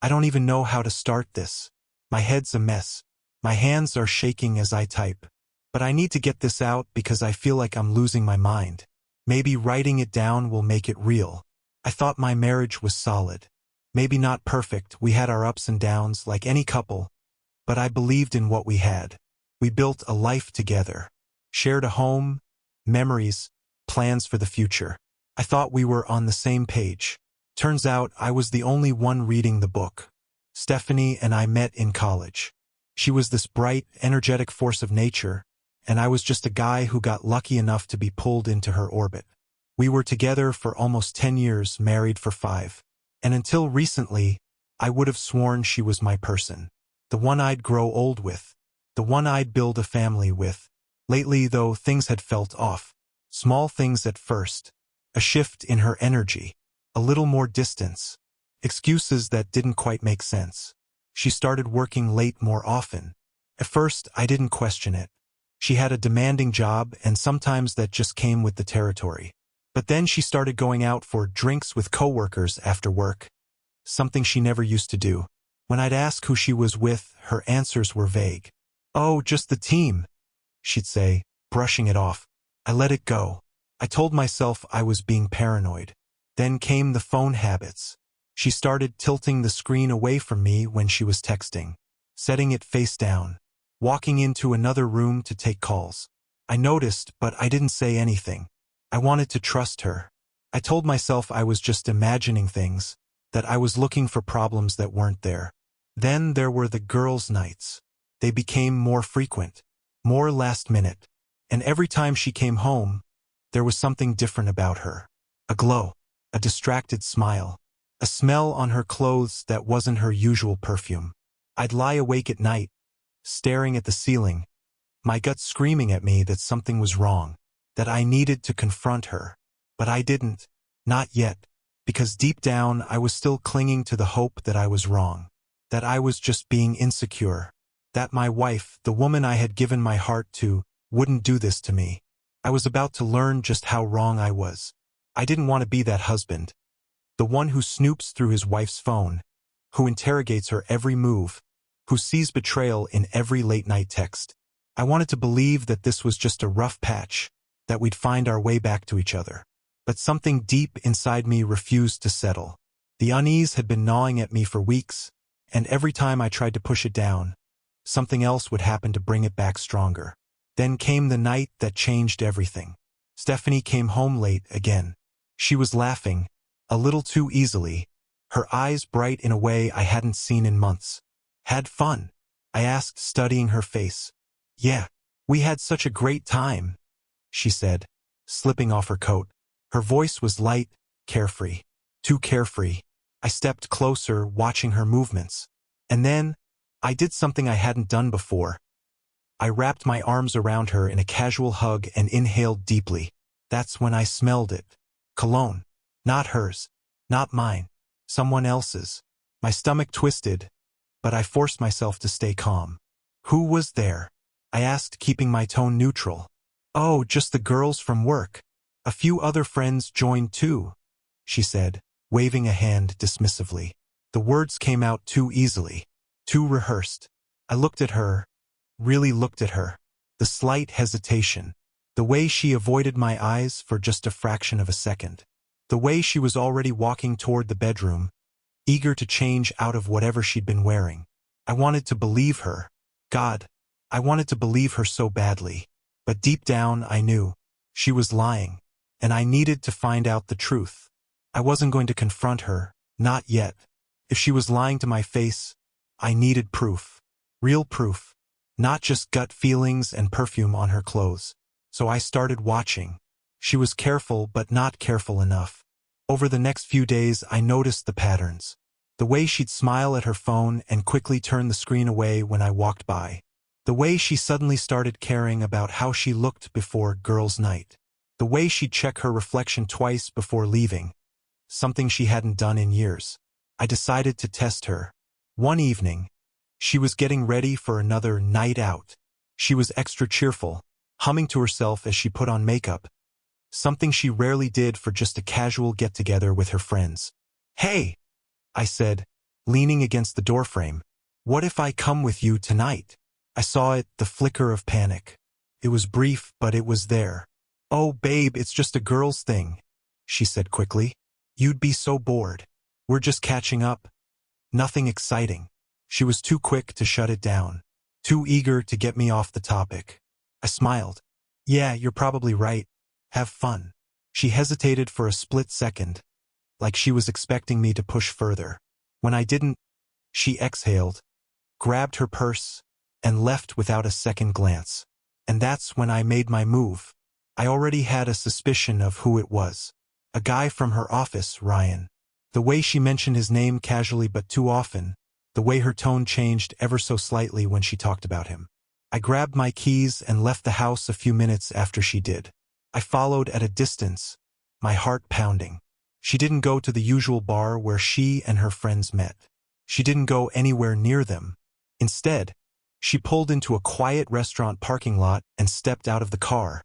I don't even know how to start this. My head's a mess. My hands are shaking as I type. But I need to get this out because I feel like I'm losing my mind. Maybe writing it down will make it real. I thought my marriage was solid. Maybe not perfect, we had our ups and downs like any couple, but I believed in what we had. We built a life together. Shared a home, memories, plans for the future. I thought we were on the same page. Turns out I was the only one reading the book. Stephanie and I met in college. She was this bright, energetic force of nature, and I was just a guy who got lucky enough to be pulled into her orbit. We were together for almost 10 years, married for 5. And until recently, I would have sworn she was my person. The one I'd grow old with. The one I'd build a family with. Lately, though, things had felt off. Small things at first. A shift in her energy. A little more distance. Excuses that didn't quite make sense. She started working late more often. At first, I didn't question it. She had a demanding job, and sometimes that just came with the territory. But then she started going out for drinks with coworkers after work. Something she never used to do. When I'd ask who she was with, her answers were vague. "Oh, just the team," she'd say, brushing it off. I let it go. I told myself I was being paranoid. Then came the phone habits. She started tilting the screen away from me when she was texting, setting it face down, walking into another room to take calls. I noticed, but I didn't say anything. I wanted to trust her. I told myself I was just imagining things, that I was looking for problems that weren't there. Then there were the girls' nights. They became more frequent, more last minute. And every time she came home, there was something different about her. A glow, a distracted smile, a smell on her clothes that wasn't her usual perfume. I'd lie awake at night, staring at the ceiling, my gut screaming at me that something was wrong, that I needed to confront her. But I didn't, not yet, because deep down I was still clinging to the hope that I was wrong, that I was just being insecure, that my wife, the woman I had given my heart to, wouldn't do this to me. I was about to learn just how wrong I was. I didn't want to be that husband, the one who snoops through his wife's phone, who interrogates her every move, who sees betrayal in every late-night text. I wanted to believe that this was just a rough patch, that we'd find our way back to each other. But something deep inside me refused to settle. The unease had been gnawing at me for weeks, and every time I tried to push it down, something else would happen to bring it back stronger. Then came the night that changed everything. Stephanie came home late again. She was laughing, a little too easily, her eyes bright in a way I hadn't seen in months. "Had fun?" I asked, studying her face. "Yeah, we had such a great time," she said, slipping off her coat. Her voice was light, carefree. Too carefree. I stepped closer, watching her movements. And then, I did something I hadn't done before. I wrapped my arms around her in a casual hug and inhaled deeply. That's when I smelled it. Cologne. Not hers. Not mine. Someone else's. My stomach twisted, but I forced myself to stay calm. "Who was there?" I asked, keeping my tone neutral. "Oh, just the girls from work. A few other friends joined too," she said, waving a hand dismissively. The words came out too easily, too rehearsed. I looked at her, really looked at her. The slight hesitation. The way she avoided my eyes for just a fraction of a second. The way she was already walking toward the bedroom, eager to change out of whatever she'd been wearing. I wanted to believe her. God, I wanted to believe her so badly. But deep down, I knew she was lying, and I needed to find out the truth. I wasn't going to confront her, not yet. If she was lying to my face, I needed proof. Real proof. Not just gut feelings and perfume on her clothes. So I started watching. She was careful, but not careful enough. Over the next few days, I noticed the patterns. The way she'd smile at her phone and quickly turn the screen away when I walked by. The way she suddenly started caring about how she looked before girls' night. The way she'd check her reflection twice before leaving. Something she hadn't done in years. I decided to test her. One evening, she was getting ready for another night out. She was extra cheerful, humming to herself as she put on makeup. Something she rarely did for just a casual get-together with her friends. "Hey," I said, leaning against the doorframe. "What if I come with you tonight?" I saw it, the flicker of panic. It was brief, but it was there. "Oh, babe, it's just a girl's thing," she said quickly. "You'd be so bored. We're just catching up. Nothing exciting." She was too quick to shut it down, too eager to get me off the topic. I smiled. "Yeah, you're probably right. Have fun." She hesitated for a split second, like she was expecting me to push further. When I didn't, she exhaled, grabbed her purse, and left without a second glance. And that's when I made my move. I already had a suspicion of who it was. A guy from her office, Ryan. The way she mentioned his name casually but too often, the way her tone changed ever so slightly when she talked about him. I grabbed my keys and left the house a few minutes after she did. I followed at a distance, my heart pounding. She didn't go to the usual bar where she and her friends met. She didn't go anywhere near them. Instead, she pulled into a quiet restaurant parking lot and stepped out of the car,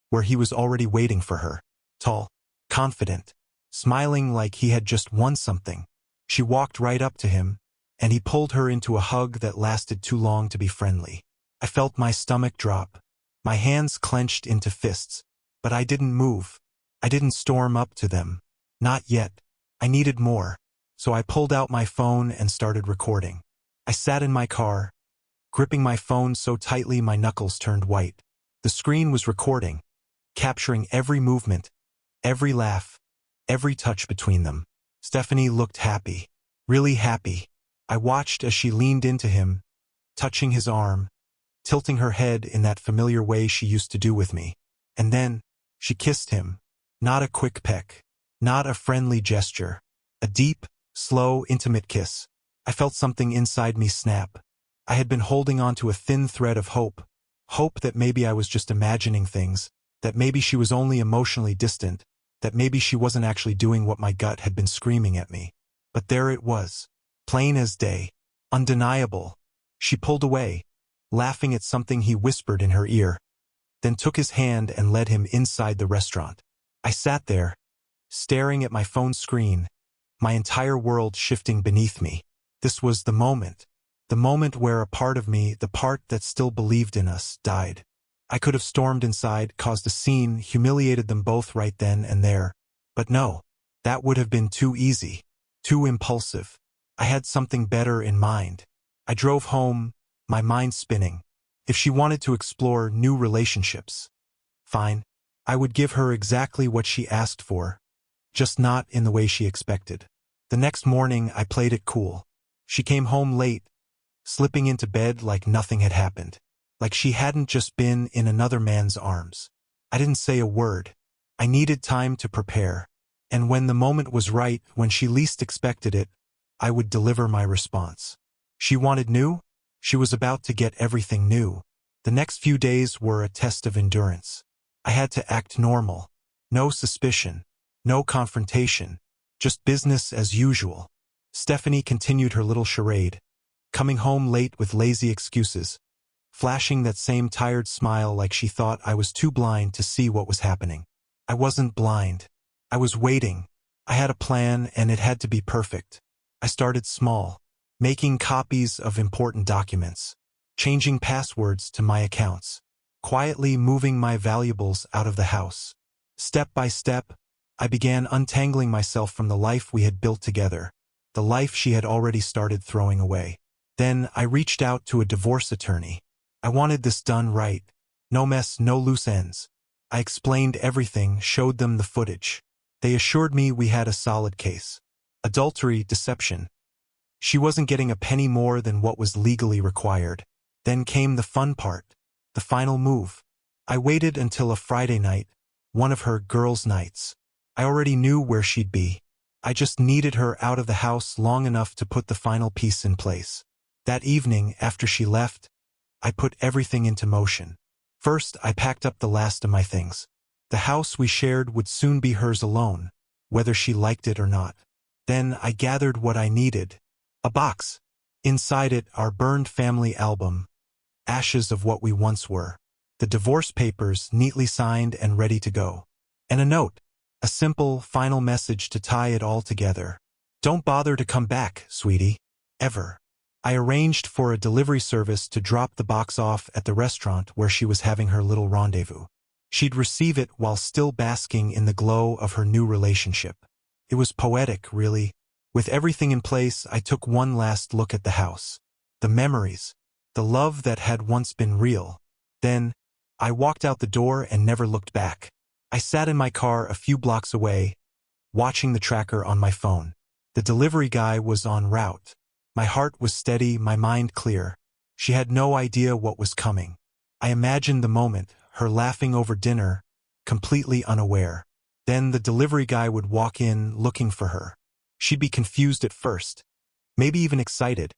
where he was already waiting for her. Tall, confident, smiling like he had just won something. She walked right up to him, and he pulled her into a hug that lasted too long to be friendly. I felt my stomach drop. My hands clenched into fists, but I didn't move. I didn't storm up to them. Not yet. I needed more, so I pulled out my phone and started recording. I sat in my car, gripping my phone so tightly my knuckles turned white. The screen was recording, capturing every movement, every laugh, every touch between them. Stephanie looked happy, really happy. I watched as she leaned into him, touching his arm, tilting her head in that familiar way she used to do with me. And then, she kissed him. Not a quick peck, not a friendly gesture. A deep, slow, intimate kiss. I felt something inside me snap. I had been holding on to a thin thread of hope. Hope that maybe I was just imagining things, that maybe she was only emotionally distant, that maybe she wasn't actually doing what my gut had been screaming at me. But there it was, plain as day, undeniable. She pulled away, laughing at something he whispered in her ear, then took his hand and led him inside the restaurant. I sat there, staring at my phone screen, my entire world shifting beneath me. This was the moment where a part of me, the part that still believed in us, died. I could have stormed inside, caused a scene, humiliated them both right then and there. But no, that would have been too easy, too impulsive. I had something better in mind. I drove home, my mind spinning. If she wanted to explore new relationships, fine. I would give her exactly what she asked for, just not in the way she expected. The next morning, I played it cool. She came home late, slipping into bed like nothing had happened, like she hadn't just been in another man's arms. I didn't say a word. I needed time to prepare. And when the moment was right, when she least expected it, I would deliver my response. She wanted new? She was about to get everything new. The next few days were a test of endurance. I had to act normal. No suspicion. No confrontation. Just business as usual. Stephanie continued her little charade, coming home late with lazy excuses, flashing that same tired smile like she thought I was too blind to see what was happening. I wasn't blind. I was waiting. I had a plan, and it had to be perfect. I started small, making copies of important documents, changing passwords to my accounts, quietly moving my valuables out of the house. Step by step, I began untangling myself from the life we had built together, the life she had already started throwing away. Then I reached out to a divorce attorney. I wanted this done right. No mess, no loose ends. I explained everything, showed them the footage. They assured me we had a solid case. Adultery, deception. She wasn't getting a penny more than what was legally required. Then came the fun part, the final move. I waited until a Friday night, one of her girls' nights. I already knew where she'd be. I just needed her out of the house long enough to put the final piece in place. That evening, after she left, I put everything into motion. First, I packed up the last of my things. The house we shared would soon be hers alone, whether she liked it or not. Then I gathered what I needed. A box. Inside it, our burned family album, ashes of what we once were. The divorce papers neatly signed and ready to go. And a note. A simple, final message to tie it all together. Don't bother to come back, sweetie. ever. I arranged for a delivery service to drop the box off at the restaurant where she was having her little rendezvous. She'd receive it while still basking in the glow of her new relationship. It was poetic, really. With everything in place, I took one last look at the house. The memories. The love that had once been real. Then, I walked out the door and never looked back. I sat in my car a few blocks away, watching the tracker on my phone. The delivery guy was en route. My heart was steady, my mind clear. She had no idea what was coming. I imagined the moment, her laughing over dinner, completely unaware. Then the delivery guy would walk in looking for her. She'd be confused at first, maybe even excited,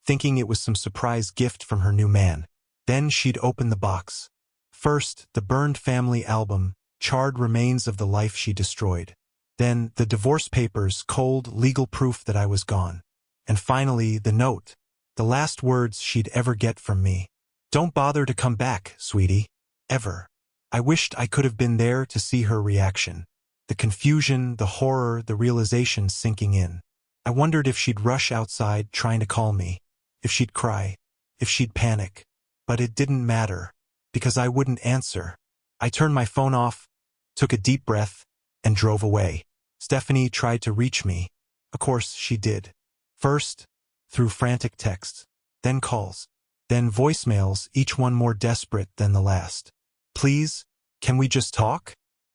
thinking it was some surprise gift from her new man. Then she'd open the box. First, the burned family album, charred remains of the life she destroyed. Then, the divorce papers, cold, legal proof that I was gone. And finally, the note, the last words she'd ever get from me. "Don't bother to come back, sweetie. Ever." I wished I could have been there to see her reaction. The confusion, the horror, the realization sinking in. I wondered if she'd rush outside trying to call me, if she'd cry, if she'd panic. But it didn't matter, because I wouldn't answer. I turned my phone off, took a deep breath, and drove away. Stephanie tried to reach me. Of course she did. First, through frantic texts, then calls, then voicemails, each one more desperate than the last. "Please, can we just talk?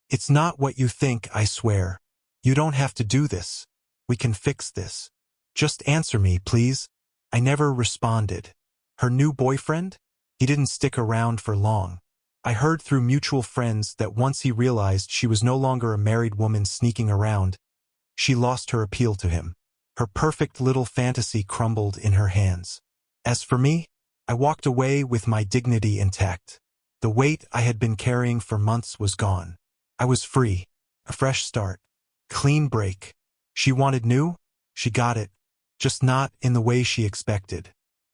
It's not what you think, I swear. You don't have to do this. We can fix this. Just answer me, please." I never responded. Her new boyfriend? He didn't stick around for long. I heard through mutual friends that once he realized she was no longer a married woman sneaking around, she lost her appeal to him. Her perfect little fantasy crumbled in her hands. As for me, I walked away with my dignity intact. The weight I had been carrying for months was gone. I was free. A fresh start. Clean break. She wanted new? She got it. Just not in the way she expected.